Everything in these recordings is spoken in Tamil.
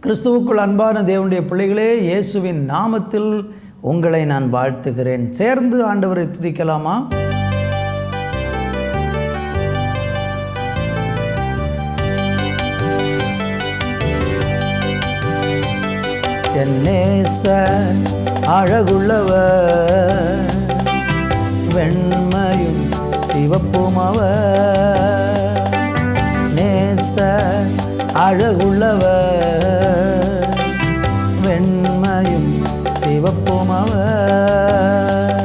கிறிஸ்துவுக்குள் அன்பான தேவனுடைய பிள்ளைகளே, இயேசுவின் நாமத்தில் உங்களை நான் வாழ்த்துகிறேன். சேர்ந்து ஆண்டவரை துதிக்கலாமா? என் நேசர் அழகுள்ளவர், வெண்மையும் சிவப்பும் அவர். நேசர் அழகுள்ளவர், வெண்மையும் சிவப்பும் அவர்.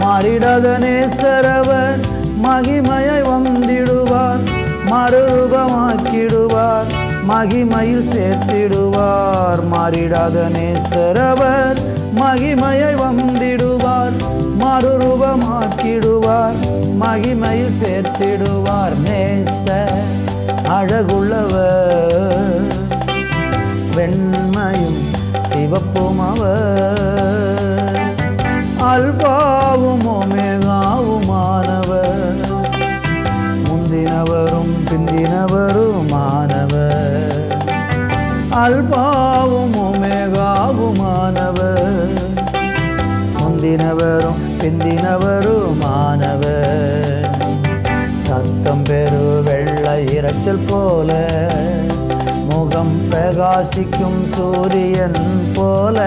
மாறிடாத நேசரவர், மகிமையை வந்திடுவார், மறுரூபமாக்கிடுவார், மகிமையில் சேர்த்திடுவார். மாறிடாத நேசரவர், மகிமையை வந்திடுவார், மறுரூபமாக்கிடுவார், மகிமையில் சேர்த்திடுவார். நேசர் அழகுள்ளவர், வெண்மையும் சிவப்பும் அவர். அல்பாவும் ஒமேகாவுமானவர், முந்தினவரும் பிந்தினவருமானவர். அல்பாவும் ஒமேகாவுமானவர், முந்தினவரும் பிந்தினவருமானவர். சத்தம் பெரு வெள்ளை இரைச்சல் போல, முகம் பிரகாசிக்கும் சூரியன் போல.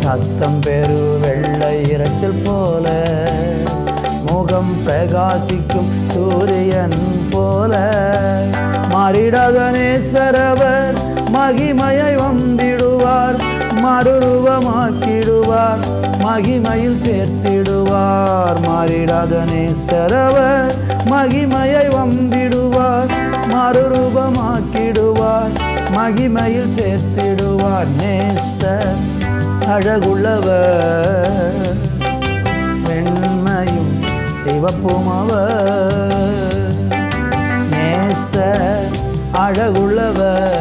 சத்தம் பெரு வெள்ளை இரைச்சல் போல, முகம் பிரகாசிக்கும் சூரியன் போல. மாறிடாத நேசரவர், மகிமையை வந்திடுவார், மறுரூபமாக்கிடுவார், மகிமையில் சேர்த்திடுவார். மாறிடாத நேசரவர், மகிமையை வந்திடுவார், மறுரூபமாக்கிடுவார், மகிமையில் சேர்த்திடுவார். நேசர் அழகுள்ளவர், வெண்மையும் சிவப்பும் அவர். நேசர் அழகுள்ளவர்,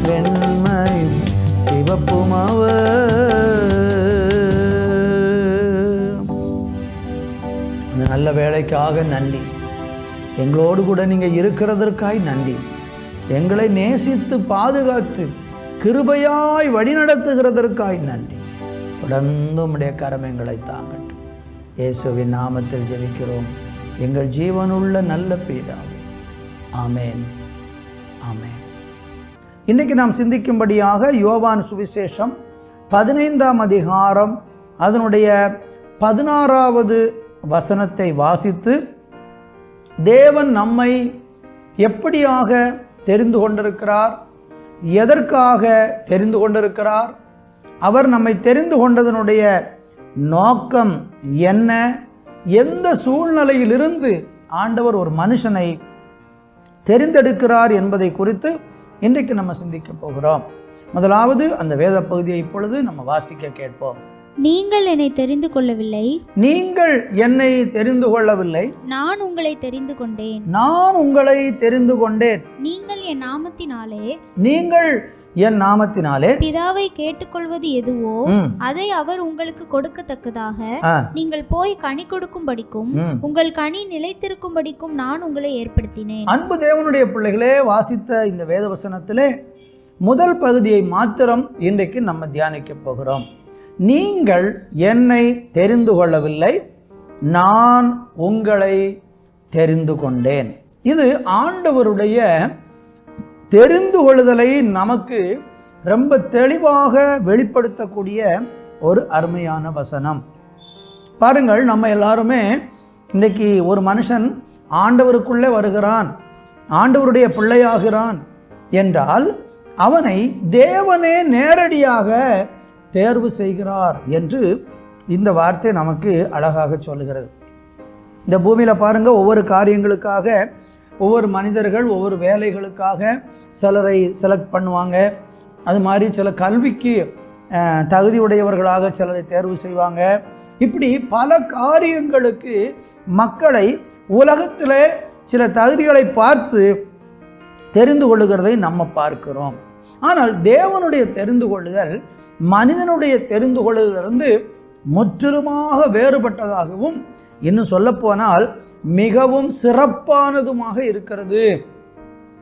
வெண்மையும் சிவப்பும் அவர். அந்த நல்ல வேலைக்காக நன்றி. எங்களோடு கூட நீங்கள் இருக்கிறதற்காய் நன்றி. எங்களை நேசித்து பாதுகாத்து கிருபையாய் வழிநடத்துகிறதற்காய் நன்றி. தொடர்ந்து உம்முடைய கரம் எங்களை தாங்கட்டும். இயேசுவின் நாமத்தில் ஜெபிக்கிறோம் எங்கள் ஜீவனுள்ள நல்ல பிதாவே. ஆமேன், ஆமேன். இன்றைக்கு நாம் சிந்திக்கும்படியாக யோவான் சுவிசேஷம் 15ஆம் அதிகாரம் அதனுடைய 16வது வசனத்தை வாசித்து, தேவன் நம்மை எப்படியாக தெரிந்து கொண்டிருக்கிறார், எதற்காக தெரிந்து கொண்டிருக்கிறார், அவர் நம்மை தெரிந்து கொண்டதனுடைய நோக்கம் என்ன, எந்த சூழ்நிலையிலிருந்து ஆண்டவர் ஒரு மனுஷனை தெரிந்தெடுக்கிறார் என்பதை குறித்து இன்றைக்கு நம்ம சிந்திக்க போகிறோம். முதலாவது அந்த வேத பகுதியை இப்பொழுது நம்ம வாசிக்க கேட்போம். நீங்கள் என்னை தெரிந்து கொள்ளவில்லை, நீங்கள் என்னை தெரிந்து கொள்ளவில்லை, நான் உங்களை தெரிந்து கொண்டேன். நான் உங்களை தெரிந்து கொண்டேன். நீங்கள் என் நாமத்தினாலே, நீங்கள் என் நாமத்தினாலே பிதாவை கேட்டுக்கொள்வது எதுவோ அதை அவர் உங்களுக்கு கொடுக்கத்தக்கதாக நீங்கள் போய் கனி கொடுக்கும்படிக்கும் உங்கள் கனி நிலைத்திருக்கும்படிக்கும் நான் உங்களை ஏற்படுத்தினேன். அன்பு தேவனுடைய பிள்ளைகளே, வாசித்த இந்த வேதவசனத்திலே முதல் பகுதியை மாத்திரம் இன்றைக்கு நம்ம தியானிக்க போகிறோம். நீங்கள் என்னை தெரிந்து கொள்ளவில்லை, நான் உங்களை தெரிந்து கொண்டேன். இது ஆண்டவருடைய தெரிந்து கொள்ளுதலை நமக்கு ரொம்ப தெளிவாக வெளிப்படுத்தக்கூடிய ஒரு அருமையான வசனம். பாருங்கள், நம்ம எல்லாருமே இன்றைக்கி ஒரு மனுஷன் ஆண்டவருக்குள்ளே வருகிறான், ஆண்டவருடைய பிள்ளையாகிறான் என்றால் அவனை தேவனே நேரடியாக தேர்வு செய்கிறார் என்று இந்த வார்த்தை நமக்கு அழகாக சொல்லுகிறது. இந்த பூமியில் பாருங்கள், ஒவ்வொரு காரியங்களுக்காக ஒவ்வொரு மனிதர்கள் ஒவ்வொரு வேலைகளுக்காக சிலரை செலக்ட் பண்ணுவாங்க. அது மாதிரி சில கல்விக்கு தகுதியுடையவர்களாக சிலரை தேர்வு செய்வாங்க. இப்படி பல காரியங்களுக்கு மக்களை உலகத்தில் சில தகுதிகளை பார்த்து தெரிந்து கொள்ளுகிறதை நம்ம பார்க்கிறோம். ஆனால் தேவனுடைய தெரிந்து கொள்ளுதல் மனிதனுடைய தெரிந்து கொள்ளுதலிருந்து முற்றிலுமாக வேறுபட்டதாகவும், இன்னும் சொல்லப்போனால் மிகவும் சிறப்பானதுமாக இருக்கிறது.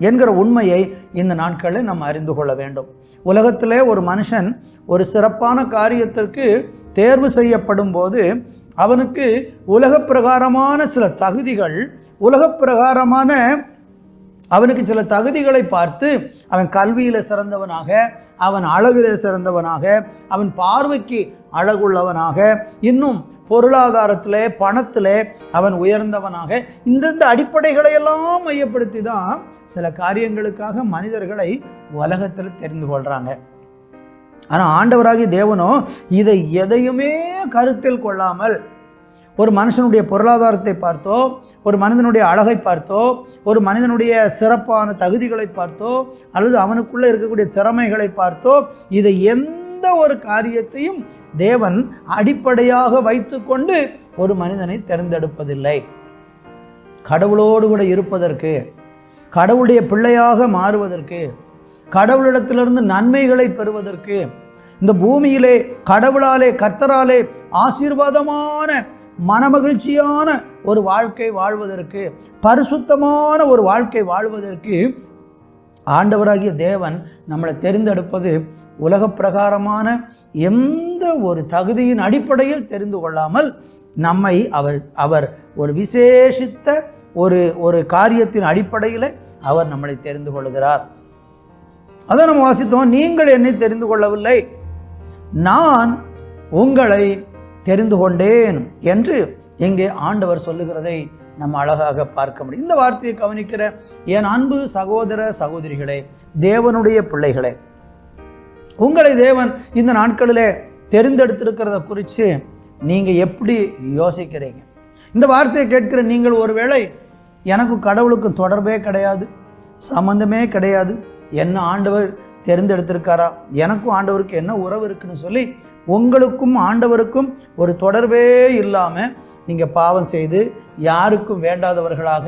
என்கிற உண்மையை இந்த நாட்களில் நம்ம அறிந்து கொள்ள வேண்டும். உலகத்திலே ஒரு மனுஷன் ஒரு சிறப்பான காரியத்திற்கு தேர்வு செய்யப்படும் போது அவனுக்கு உலக பிரகாரமான சில தகுதிகள், உலக பிரகாரமான அவனுக்கு சில தகுதிகளை பார்த்து அவன் கல்வியில் சிறந்தவனாக, அவன் அழகில் சிறந்தவனாக, அவன் பார்வைக்கு அழகுள்ளவனாக, இன்னும் பொருளாதாரத்திலே பணத்திலே அவன் உயர்ந்தவனாக, இந்தந்த அடிப்படைகளையெல்லாம் மையப்படுத்தி தான் சில காரியங்களுக்காக மனிதர்களை உலகத்தில் தெரிந்து கொள்கிறாங்க. ஆனால் ஆண்டவராகிய தேவனோ இதை எதையுமே கருத்தில் கொள்ளாமல் ஒரு மனுஷனுடைய பொருளாதாரத்தை பார்த்தோ, ஒரு மனிதனுடைய அழகை பார்த்தோ, ஒரு மனிதனுடைய சிறப்பான தகுதிகளை பார்த்தோ, அல்லது அவனுக்குள்ளே இருக்கக்கூடிய திறமைகளை பார்த்தோ, இதை எந்த ஒரு காரியத்தையும் தேவன் அடிப்படையாக வைத்து கொண்டு ஒரு மனிதனை தேர்ந்தெடுப்பதில்லை. கடவுளோடு கூட இருப்பதற்கு, கடவுளுடைய பிள்ளையாக மாறுவதற்கு, கடவுளிடத்திலிருந்து நன்மைகளை பெறுவதற்கு, இந்த பூமியிலே கடவுளாலே கர்த்தராலே ஆசீர்வாதமான மனமகிழ்ச்சியான ஒரு வாழ்க்கை வாழ்வதற்கு, பரிசுத்தமான ஒரு வாழ்க்கை வாழ்வதற்கு ஆண்டவராகிய தேவன் நம்மளை தெரிந்தெடுப்பது உலக பிரகாரமான எந்த ஒரு தகுதியின் அடிப்படையில் தெரிந்து கொள்ளாமல் நம்மை அவர் ஒரு விசேஷித்த ஒரு காரியத்தின் அடிப்படையில் அவர் நம்மளை தெரிந்து கொள்கிறார். அதை நம்ம வாசித்தோம். நீங்கள் என்னை தெரிந்து கொள்ளவில்லை, நான் உங்களை தெரிந்து கொண்டேன் என்று இங்கே ஆண்டவர் சொல்லுகிறதை நம்ம அழகாக பார்க்க முடியும். இந்த வார்த்தையை கவனிக்கிற என் அன்பு சகோதர சகோதரிகளே, தேவனுடைய பிள்ளைகளே, உங்களை தேவன் இந்த நாட்களிலே தெரிந்தெடுத்திருக்கிறத குறித்து நீங்கள் எப்படி யோசிக்கிறீங்க? இந்த வார்த்தையை கேட்கிற நீங்கள் ஒருவேளை எனக்கு கடவுளுக்கும் தொடர்பே கிடையாது, சம்பந்தமே கிடையாது, என்ன ஆண்டவர் தெரிந்தெடுத்திருக்காரா, எனக்கும் ஆண்டவருக்கு என்ன உறவு இருக்குன்னு சொல்லி உங்களுக்கும் ஆண்டவருக்கும் ஒரு தொடர்பே இல்லாமல் நீங்கள் பாவம் செய்து யாருக்கும் வேண்டாதவர்களாக,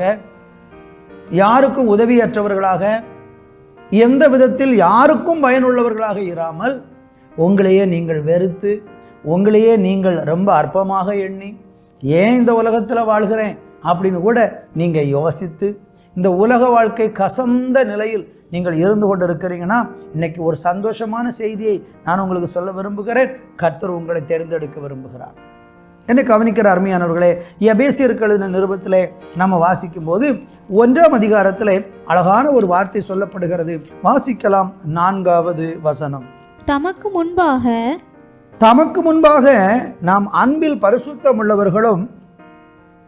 யாருக்கும் உதவியற்றவர்களாக, எந்த விதத்தில் யாருக்கும் பயனுள்ளவர்களாக இராமல் உங்களையே நீங்கள் வெறுத்து, உங்களையே நீங்கள் ரொம்ப அற்பமாக எண்ணி, ஏன் இந்த உலகத்தில் வாழ்கிறேன் அப்படின்னு கூட நீங்கள் யோசித்து, இந்த உலக வாழ்க்கை கசந்த நிலையில் நீங்கள் இருந்து கொண்டு இருக்கிறீங்கன்னா, இன்னைக்கு ஒரு சந்தோஷமான செய்தியை நான் உங்களுக்கு சொல்ல விரும்புகிறேன். கர்த்தர் உங்களை தேர்ந்தெடுக்க விரும்புகிறார். என்னை கவனிக்கிற அருமையானவர்களே, எபேசியர்கள் நிருபத்திலே நம்ம வாசிக்கும் போது 1ஆம் அதிகாரத்திலே அழகான ஒரு வார்த்தை சொல்லப்படுகிறது. வாசிக்கலாம். 4வது வசனம். தமக்கு முன்பாக நாம் அன்பில் பரிசுத்தம் உள்ளவர்களும்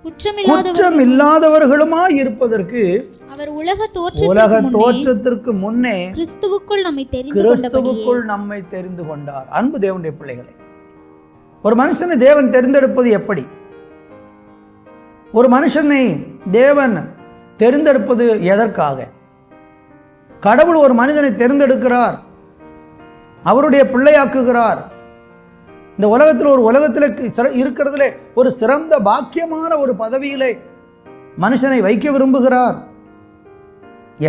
குற்றம் இல்லாதவர்களுமாய் இருப்பதற்கு அவர் உலக தோற்றத்திற்கு முன்னே கிறிஸ்துவுக்குள் நம்மை தெரிந்து கொண்டார். அன்பு தேவனுடைய பிள்ளைகளை, ஒரு மனுஷனை தேவன் தெரிந்தெடுப்பது எப்படி? ஒரு மனுஷனை தேவன் தெரிந்தெடுப்பது எதற்காக? கடவுள் ஒரு மனிதனை தெரிந்தெடுக்கிறார், அவருடைய பிள்ளையாக்குகிறார். இந்த உலகத்தில் இருக்கிறதுல ஒரு சிறந்த பாக்கியமான ஒரு பதவியிலே மனுஷனை வைக்க விரும்புகிறார்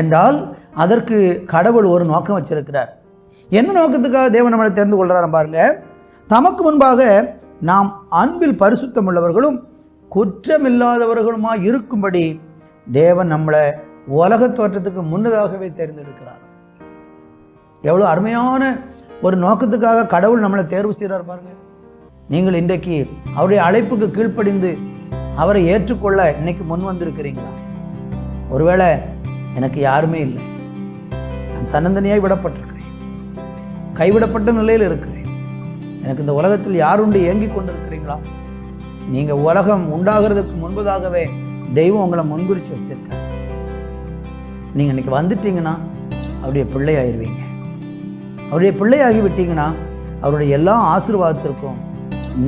என்றால் அதற்கு கடவுள் ஒரு நோக்கம் வச்சிருக்கிறார். என்ன நோக்கத்துக்காக தேவன் நம்மளை தெரிந்து கொள்கிறார் பாருங்க. தமக்கு முன்பாக நாம் அன்பில் பரிசுத்தம் உள்ளவர்களும் குற்றமில்லாதவர்களுமாய் இருக்கும்படி தேவன் நம்மளை உலக தோற்றத்துக்கு முன்னதாகவே தேர்ந்தெடுக்கிறார். எவ்வளோ அருமையான ஒரு நோக்கத்துக்காக கடவுள் நம்மளை தேர்வு செய்கிறார் பாருங்க. நீங்கள் இன்றைக்கு அவருடைய அழைப்புக்கு கீழ்ப்படிந்து அவரை ஏற்றுக்கொள்ள இன்னைக்கு முன் வந்திருக்கிறீங்களா? ஒருவேளை எனக்கு யாருமே இல்லை, நான் தன்னந்தனியாய் விடப்பட்டிருக்கிறேன், கைவிடப்பட்ட நிலையில் இருக்கிறேன், எனக்கு இந்த உலகத்தில் யாருண்டு ஏங்கி கொண்டிருக்கிறீங்களா? நீங்கள் உலகம் உண்டாகிறதுக்கு முன்பதாகவே தெய்வம் உங்களை முன்குறித்து வச்சிருக்கார். நீங்கள் இன்னைக்கு வந்துட்டீங்கன்னா அவருடைய பிள்ளையாயிருவீங்க. அவருடைய பிள்ளையாகி விட்டீங்கன்னா அவருடைய எல்லா ஆசீர்வாதத்திற்கும்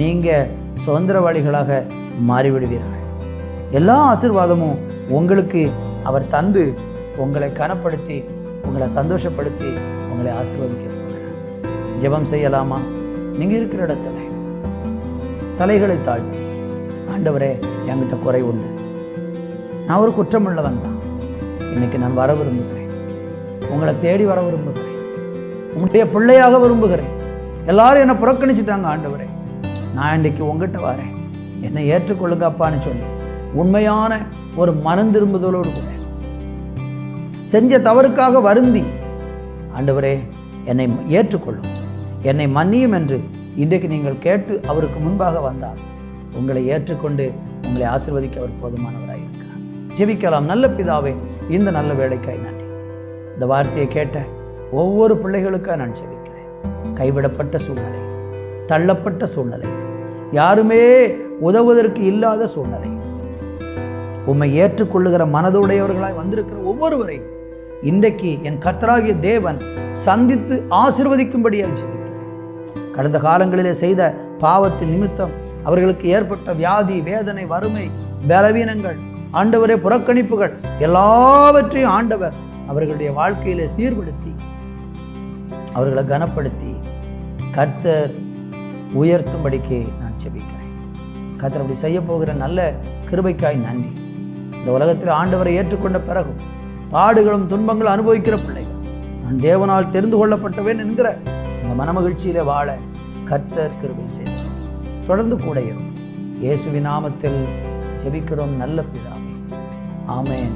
நீங்கள் சுதந்திரவாளிகளாக மாறிவிடுவீர்கள். எல்லா ஆசீர்வாதமும் உங்களுக்கு அவர் தந்து உங்களை கனப்படுத்தி உங்களை சந்தோஷப்படுத்தி உங்களை ஆசீர்வதிக்க போகிறார். ஜெபம் செய்யலாமா? நீங்கள் இருக்கிற இடத்துல தலைகளை தாழ்த்தி, ஆண்டவரே என்கிட்ட குறை உண்டு, நான் ஒரு குற்றமுள்ளவன் தான், இன்னைக்கு நான் வர விரும்புகிறேன், உங்களை தேடி வர விரும்புகிறேன், உங்களுடைய பிள்ளையாக விரும்புகிறேன். எல்லாரும் என்னை புறக்கணிச்சுட்டாங்க, ஆண்டவரே நான் இன்றைக்கு உங்ககிட்ட வரேன், என்னை ஏற்றுக்கொள்ளுங்க அப்பான்னு சொல்லி உண்மையான ஒரு மனம் திரும்புதலோடு கூட செஞ்ச தவறுக்காக வருந்தி, ஆண்டவரே என்னை ஏற்றுக்கொள்ளும், என்னை மன்னியும் என்று இன்றைக்கு நீங்கள் கேட்டு அவருக்கு முன்பாக வந்தார் உங்களை ஏற்றுக்கொண்டு உங்களை ஆசீர்வதிக்க அவர் போதுமானவராக இருக்கிறார். ஜெபிக்கலாம். நல்ல பிதாவே, இந்த நல்ல வேலைக்காய் நன்றி. இந்த வார்த்தையை கேட்ட ஒவ்வொரு பிள்ளைகளுக்காக நான் ஜெபிக்கிறேன். கைவிடப்பட்ட சூழ்நிலை, தள்ளப்பட்ட சூழ்நிலை, யாருமே உதவுவதற்கு இல்லாத சூழ்நிலை, உம்மை ஏற்றுக்கொள்ளுகிற மனதுடையவர்களாய் வந்திருக்கிற ஒவ்வொருவரையும் இன்றைக்கு என் கர்த்தராகிய தேவன் சந்தித்து ஆசீர்வதிக்கும்படியாக ஜெபிக்கிறேன். கடந்த காலங்களிலே செய்த பாவத்தின் நிமித்தம் அவர்களுக்கு ஏற்பட்ட வியாதி, வேதனை, வறுமை, பலவீனங்கள், ஆண்டவரே புறக்கணிப்புகள் எல்லாவற்றையும் ஆண்டவர் அவர்களுடைய வாழ்க்கையிலே சீர்படுத்தி அவர்களை கனப்படுத்தி கர்த்தர் உயர்த்தும்படிக்கு நான் ஜெபிக்கிறேன். கர்த்தர் அப்படி செய்ய போகிற நல்ல கிருபைக்காய் நன்றி. இந்த உலகத்தில் ஆண்டவரை ஏற்றுக்கொண்ட பிறகும் பாடுகளும் துன்பங்களும் அனுபவிக்கிற பிள்ளைகள், நான் தேவனால் தெரிந்து கொள்ளப்பட்டவேன் என்கிற இந்த மனமகிழ்ச்சியிலே வாழ கர்த்தர் கிருபை செய்தார். தொடர்ந்து கூட இரும். இயேசுவின் நாமத்தில் ஜெபிக்கிறோம் நல்ல பிதாவே. ஆமென்.